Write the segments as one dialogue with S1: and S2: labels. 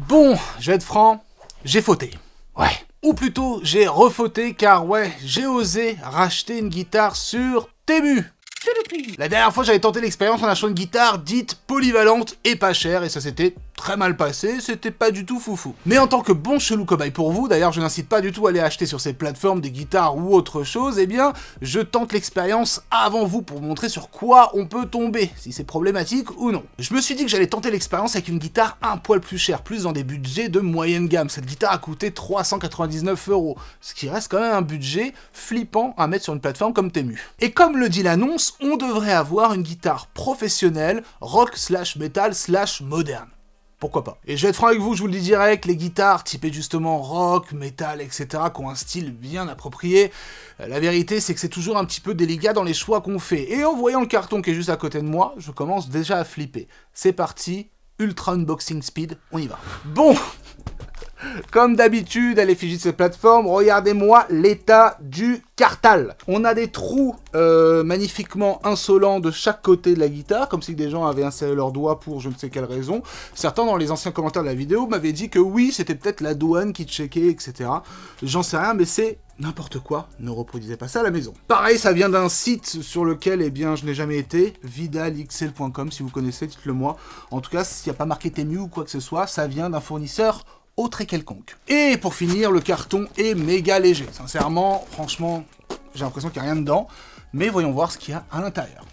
S1: Bon, je vais être franc, j'ai fauté. Ouais. Ou plutôt, j'ai refauté car ouais, j'ai osé racheter une guitare sur Temu. La dernière fois, j'avais tenté l'expérience en achetant une guitare dite polyvalente et pas chère, et ça s'était très mal passé, c'était pas du tout foufou. Mais en tant que bon chelou cobaye pour vous, d'ailleurs je n'incite pas du tout à aller acheter sur ces plateformes des guitares ou autre chose, eh bien, je tente l'expérience avant vous pour vous montrer sur quoi on peut tomber, si c'est problématique ou non. Je me suis dit que j'allais tenter l'expérience avec une guitare un poil plus chère, plus dans des budgets de moyenne gamme. Cette guitare a coûté 399 €, ce qui reste quand même un budget flippant à mettre sur une plateforme comme Temu. Et comme le dit l'annonce, on devrait avoir une guitare professionnelle, rock/metal/moderne. Pourquoi pas. Et je vais être franc avec vous, je vous le dis direct, les guitares typées justement rock, metal, etc., qui ont un style bien approprié, la vérité c'est que c'est toujours un petit peu délicat dans les choix qu'on fait. Et en voyant le carton qui est juste à côté de moi, je commence déjà à flipper. C'est parti, Ultra Unboxing Speed, on y va. Bon, comme d'habitude à l'effigie de cette plateforme, regardez-moi l'état du cartal. On a des trous magnifiquement insolents de chaque côté de la guitare, comme si des gens avaient inséré leurs doigts pour je ne sais quelle raison. Certains dans les anciens commentaires de la vidéo m'avaient dit que oui, c'était peut-être la douane qui checkait, etc. J'en sais rien, mais c'est n'importe quoi, ne reproduisez pas ça à la maison. Pareil, ça vient d'un site sur lequel, eh bien, je n'ai jamais été, vidalxl.com, si vous connaissez, dites-le moi. En tout cas, s'il n'y a pas marqué Temu ou quoi que ce soit, ça vient d'un fournisseur autre et quelconque. Et pour finir, le carton est méga léger. Sincèrement, franchement, j'ai l'impression qu'il n'y a rien dedans. Mais voyons voir ce qu'il y a à l'intérieur.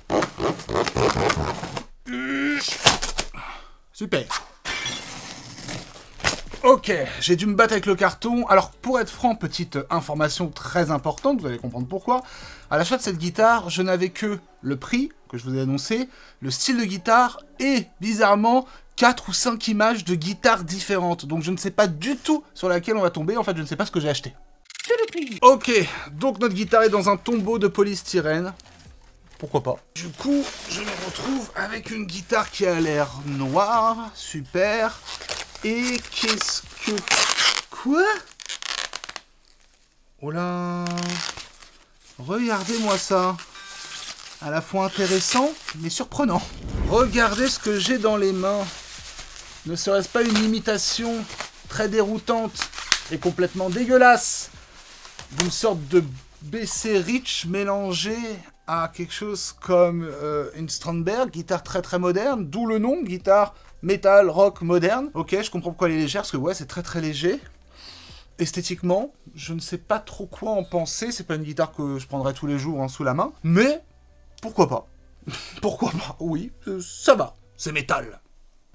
S1: Super. Ok, j'ai dû me battre avec le carton. Alors, pour être franc, petite information très importante, vous allez comprendre pourquoi. À l'achat de cette guitare, je n'avais que le prix, que je vous ai annoncé, le style de guitare et, bizarrement, 4 ou 5 images de guitares différentes. Donc je ne sais pas du tout sur laquelle on va tomber. En fait, je ne sais pas ce que j'ai acheté. Ok, donc notre guitare est dans un tombeau de polystyrène. Pourquoi pas. Du coup, je me retrouve avec une guitare qui a l'air noire. Super. Et qu'est-ce que... Quoi? Oh là... Regardez-moi ça. À la fois intéressant, mais surprenant. Regardez ce que j'ai dans les mains. Ne serait-ce pas une imitation très déroutante et complètement dégueulasse d'une sorte de BC Rich mélangé à quelque chose comme une Strandberg, guitare très très moderne, d'où le nom, guitare metal rock moderne. Ok, je comprends pourquoi elle est légère, parce que ouais, c'est très très léger. Esthétiquement, je ne sais pas trop quoi en penser, c'est pas une guitare que je prendrais tous les jours hein, sous la main, mais pourquoi pas. Pourquoi pas, oui, ça va, c'est métal.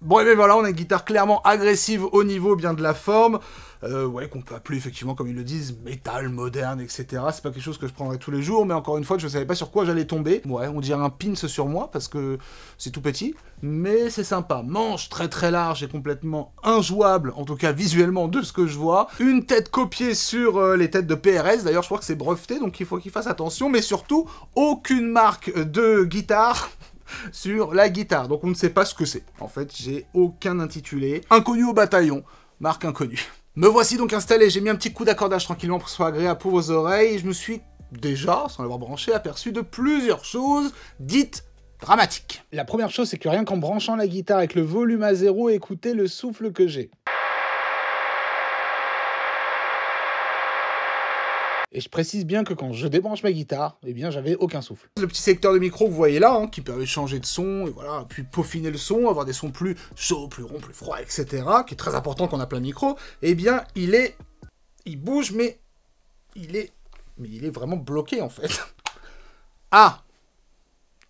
S1: Bon, et bien voilà, on a une guitare clairement agressive au niveau bien de la forme, ouais, qu'on peut appeler effectivement, comme ils le disent, métal, moderne, etc. C'est pas quelque chose que je prendrais tous les jours, mais encore une fois, je savais pas sur quoi j'allais tomber. Ouais, on dirait un pins sur moi, parce que c'est tout petit, mais c'est sympa. Manche très très large et complètement injouable, en tout cas visuellement, de ce que je vois. Une tête copiée sur les têtes de PRS, d'ailleurs je crois que c'est breveté, donc il faut qu'il fasse attention, mais surtout, aucune marque de guitare sur la guitare, donc on ne sait pas ce que c'est. En fait, j'ai aucun intitulé. Inconnu au bataillon, marque inconnue. Me voici donc installé, j'ai mis un petit coup d'accordage tranquillement pour que ce soit agréable pour vos oreilles, et je me suis déjà, sans l'avoir branché, aperçu de plusieurs choses dites dramatiques. La première chose, c'est que rien qu'en branchant la guitare avec le volume à 0, écoutez le souffle que j'ai. Et je précise bien que quand je débranche ma guitare, eh bien j'avais aucun souffle. Le petit secteur de micro que vous voyez là, hein, qui permet de changer de son, et voilà, puis peaufiner le son, avoir des sons plus chauds, plus ronds, plus froids, etc., qui est très important quand on a plein de micros, eh bien il bouge, mais il est vraiment bloqué en fait. Ah,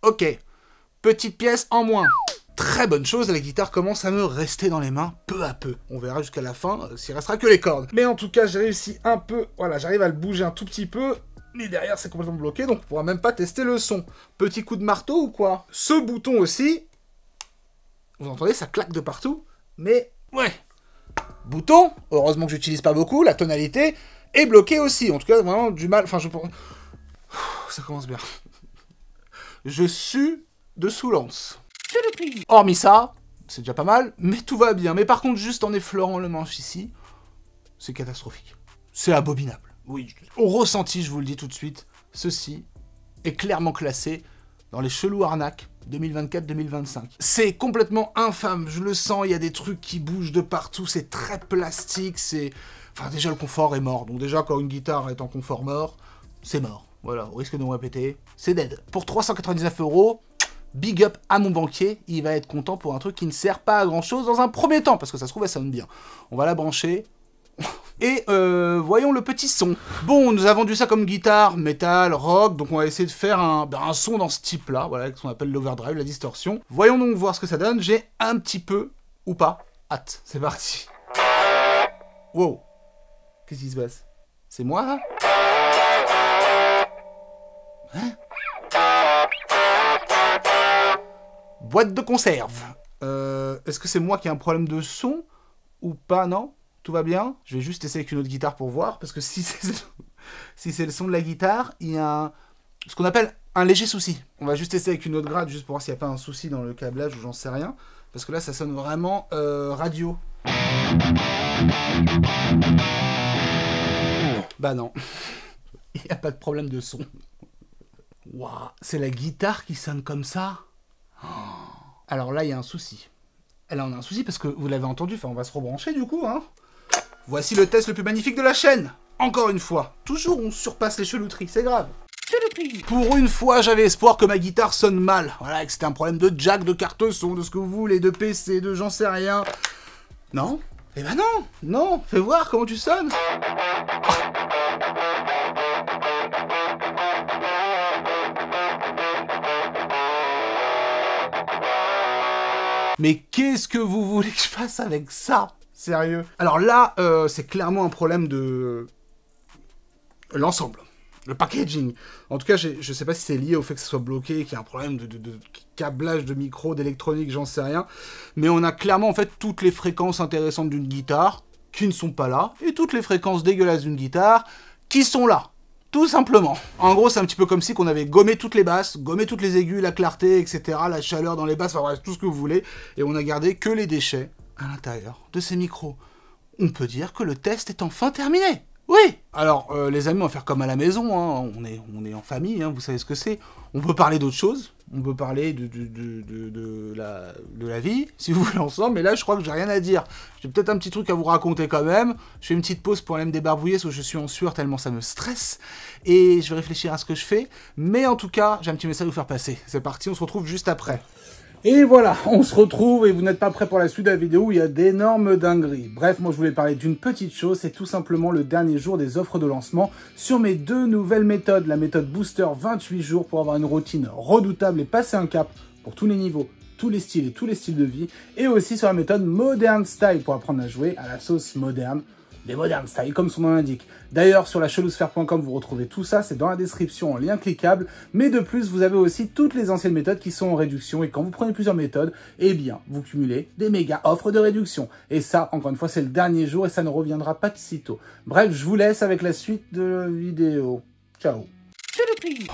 S1: ok, petite pièce en moins. Très bonne chose, la guitare commence à me rester dans les mains peu à peu. On verra jusqu'à la fin s'il restera que les cordes. Mais en tout cas, j'ai réussi un peu, voilà, j'arrive à le bouger un tout petit peu, mais derrière c'est complètement bloqué, donc on pourra même pas tester le son. Petit coup de marteau ou quoi? Ce bouton aussi, vous entendez, ça claque de partout, mais ouais. Bouton, heureusement que j'utilise pas beaucoup, la tonalité est bloquée aussi. En tout cas, vraiment du mal, enfin je pense... Ça commence bien. Je sue de soulance. Hormis ça, c'est déjà pas mal, mais tout va bien. Mais par contre, juste en effleurant le manche ici, c'est catastrophique. C'est abominable. Oui, au ressenti, je vous le dis tout de suite, ceci est clairement classé dans les chelous arnaques 2024-2025. C'est complètement infâme, je le sens, il y a des trucs qui bougent de partout, c'est très plastique, c'est... Enfin, déjà, le confort est mort. Donc déjà, quand une guitare est en confort mort, c'est mort. Voilà, au risque de me répéter, c'est dead. Pour 399 €, big up à mon banquier, il va être content pour un truc qui ne sert pas à grand chose dans un premier temps, parce que ça se trouve, elle sonne bien. On va la brancher. Et voyons le petit son. Bon, nous avons vendu ça comme guitare, métal, rock, donc on va essayer de faire un son dans ce type-là, voilà, avec ce qu'on appelle l'overdrive, la distorsion. Voyons donc voir ce que ça donne, j'ai un petit peu, ou pas, hâte. C'est parti. Wow. Qu'est-ce qui se passe? C'est moi, là? Hein? Boîte de conserve. Est-ce que c'est moi qui ai un problème de son ou pas? Non? Tout va bien? Je vais juste essayer avec une autre guitare pour voir, parce que si c'est le son de la guitare, il y a ce qu'on appelle un léger souci. On va juste essayer avec une autre grade, juste pour voir s'il n'y a pas un souci dans le câblage ou j'en sais rien, parce que là, ça sonne vraiment radio. Bah non, il n'y a pas de problème de son. Waouh, c'est la guitare qui sonne comme ça? Alors là, il y a un souci. Là, on a un souci parce que vous l'avez entendu, enfin, on va se rebrancher du coup, hein. Voici le test le plus magnifique de la chaîne. Encore une fois, toujours on surpasse les chelouteries, c'est grave. Pour une fois, j'avais espoir que ma guitare sonne mal. Voilà, que c'était un problème de jack, de carte son, de ce que vous voulez, de PC, de j'en sais rien. Non? Eh ben non, non, fais voir comment tu sonnes. Mais qu'est-ce que vous voulez que je fasse avec ça? Sérieux? Alors là, c'est clairement un problème de l'ensemble, le packaging. En tout cas, je sais pas si c'est lié au fait que ça soit bloqué, qu'il y a un problème de câblage de micro, d'électronique, j'en sais rien. Mais on a clairement en fait toutes les fréquences intéressantes d'une guitare qui ne sont pas là, et toutes les fréquences dégueulasses d'une guitare qui sont là. Tout simplement. En gros, c'est un petit peu comme si on avait gommé toutes les basses, gommé toutes les aigus, la clarté, etc., la chaleur dans les basses, enfin bref, tout ce que vous voulez, et on a gardé que les déchets à l'intérieur de ces micros. On peut dire que le test est enfin terminé. Oui. Alors, les amis, on va faire comme à la maison, hein. On est en famille, hein, vous savez ce que c'est. On peut parler d'autre chose, on peut parler de la vie, si vous voulez ensemble, mais là, je crois que j'ai rien à dire. J'ai peut-être un petit truc à vous raconter quand même. Je fais une petite pause pour aller me débarbouiller, parce que je suis en sueur tellement ça me stresse, et je vais réfléchir à ce que je fais, mais en tout cas, j'ai un petit message à vous faire passer. C'est parti, on se retrouve juste après. Et voilà, on se retrouve et vous n'êtes pas prêts pour la suite de la vidéo où il y a d'énormes dingueries. Bref, moi je voulais parler d'une petite chose, c'est tout simplement le dernier jour des offres de lancement sur mes deux nouvelles méthodes. La méthode Booster 28 jours pour avoir une routine redoutable et passer un cap pour tous les niveaux, tous les styles et tous les styles de vie. Et aussi sur la méthode Modern Style pour apprendre à jouer à la sauce moderne. Des Modern Style, comme son nom l'indique. D'ailleurs, sur la chelousphère.com, vous retrouvez tout ça, c'est dans la description en lien cliquable. Mais de plus, vous avez aussi toutes les anciennes méthodes qui sont en réduction. Et quand vous prenez plusieurs méthodes, eh bien, vous cumulez des méga offres de réduction. Et ça, encore une fois, c'est le dernier jour et ça ne reviendra pas de sitôt. Bref, je vous laisse avec la suite de la vidéo. Ciao.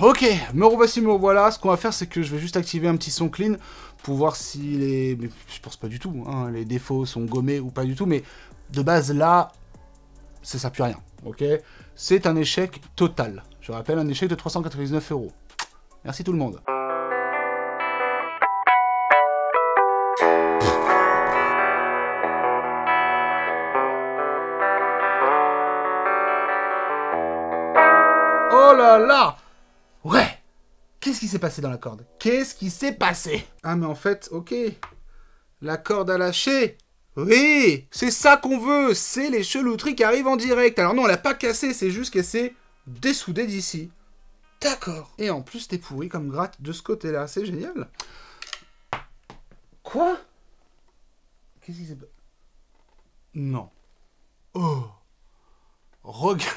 S1: Ok, me revoici, me revoilà. Ce qu'on va faire, c'est que je vais juste activer un petit son clean pour voir si les... Mais je pense pas du tout, hein, les défauts sont gommés ou pas du tout. Mais de base, là... ça sert plus à rien, ok? C'est un échec total. Je rappelle, un échec de 399 €. Merci tout le monde. Oh là là! Ouais! Qu'est-ce qui s'est passé dans la corde? Qu'est-ce qui s'est passé? Ah mais en fait, ok. La corde a lâché. Oui, c'est ça qu'on veut, c'est les chelouteries qui arrivent en direct. Alors non, elle a pas cassé, c'est juste qu'elle s'est dessoudée d'ici. D'accord. Et en plus, t'es pourri comme gratte de ce côté-là, c'est génial. Quoi? Qu'est-ce qui s'est passé? Non. Oh. Regarde.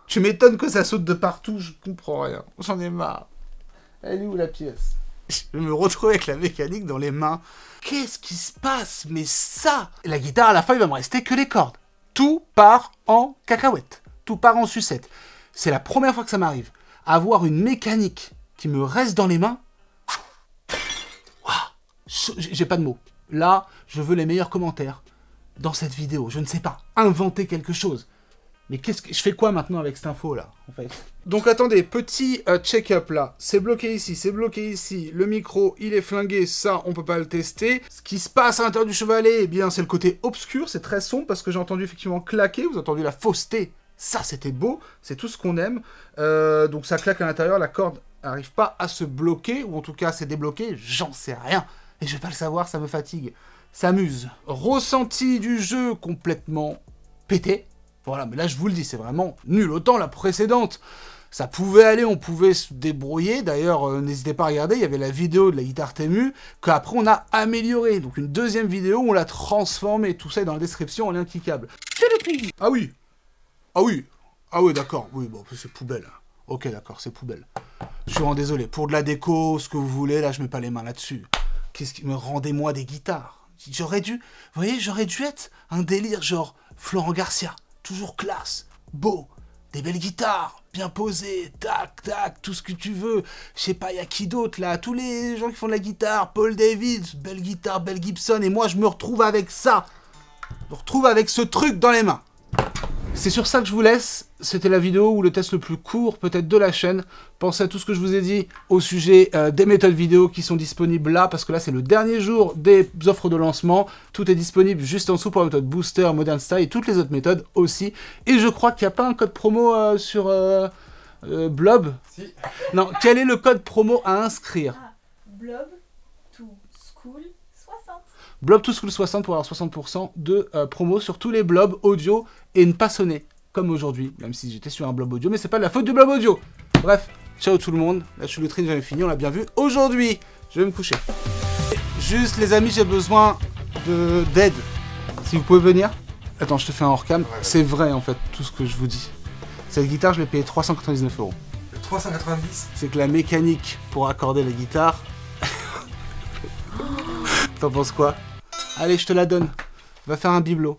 S1: Tu m'étonnes que ça saute de partout, je comprends rien. J'en ai marre. Elle est où la pièce? Je me retrouve avec la mécanique dans les mains. Qu'est-ce qui se passe? Mais ça... La guitare, à la fin, il va me rester que les cordes. Tout part en cacahuète. Tout part en sucette. C'est la première fois que ça m'arrive. Avoir une mécanique qui me reste dans les mains... J'ai pas de mots. Là, je veux les meilleurs commentaires dans cette vidéo. Je ne sais pas. Inventer quelque chose. Mais qu'est-ce que je fais quoi maintenant avec cette info là en fait? Donc attendez, petit check-up là. C'est bloqué ici, c'est bloqué ici. Le micro, il est flingué, ça on peut pas le tester. Ce qui se passe à l'intérieur du chevalet, eh bien c'est le côté obscur, c'est très sombre parce que j'ai entendu effectivement claquer, vous avez entendu la fausseté. Ça c'était beau, c'est tout ce qu'on aime. Donc ça claque à l'intérieur, la corde n'arrive pas à se bloquer, ou en tout cas c'est débloqué, j'en sais rien. Et je vais pas le savoir, ça me fatigue. Ça amuse. Ressenti du jeu complètement pété. Voilà, mais là je vous le dis, c'est vraiment nul. Autant la précédente, ça pouvait aller, on pouvait se débrouiller. D'ailleurs, n'hésitez pas à regarder, il y avait la vidéo de la guitare Temu, qu'après on a amélioré. Donc une deuxième vidéo où on l'a transformée. Tout ça est dans la description en lien cliquable. Ah oui. Ah oui. Ah oui, d'accord. Oui, bon, c'est poubelle. Ok, d'accord, c'est poubelle. Je suis vraiment désolé. Pour de la déco, ce que vous voulez, là, je mets pas les mains là-dessus. Qu'est-ce qui me rendez-moi des guitares? J'aurais dû... Vous voyez, j'aurais dû être un délire genre Florent Garcia. Toujours classe, beau, des belles guitares, bien posées, tac, tac, tout ce que tu veux. Je sais pas, il y a qui d'autre là? Tous les gens qui font de la guitare, Paul David, belle guitare, belle Gibson, et moi je me retrouve avec ça. Je me retrouve avec ce truc dans les mains. C'est sur ça que je vous laisse. C'était la vidéo ou le test le plus court peut-être de la chaîne. Pensez à tout ce que je vous ai dit au sujet des méthodes vidéo qui sont disponibles là, parce que là c'est le dernier jour des offres de lancement. Tout est disponible juste en dessous pour la méthode Booster, Modern Style et toutes les autres méthodes aussi. Et je crois qu'il n'y a pas un code promo sur Blob. Si. Non, quel est le code promo à inscrire?
S2: Blob to School 60.
S1: Blob to School 60 pour avoir 60% de promo sur tous les blobs audio et ne pas sonner. Comme aujourd'hui, même si j'étais sur un blob audio, mais c'est pas de la faute du blob audio. Bref, ciao tout le monde, la chouloutrine j'avais fini, on l'a bien vu. Aujourd'hui, je vais me coucher. Juste les amis, j'ai besoin d'aide. Si vous pouvez venir. Attends, je te fais un hors-cam. Ouais. C'est vrai en fait, tout ce que je vous dis. Cette guitare, je l'ai payée 399 €.
S3: 390.
S1: C'est que la mécanique pour accorder la guitare... T'en penses quoi? Allez, je te la donne. Va faire un bibelot.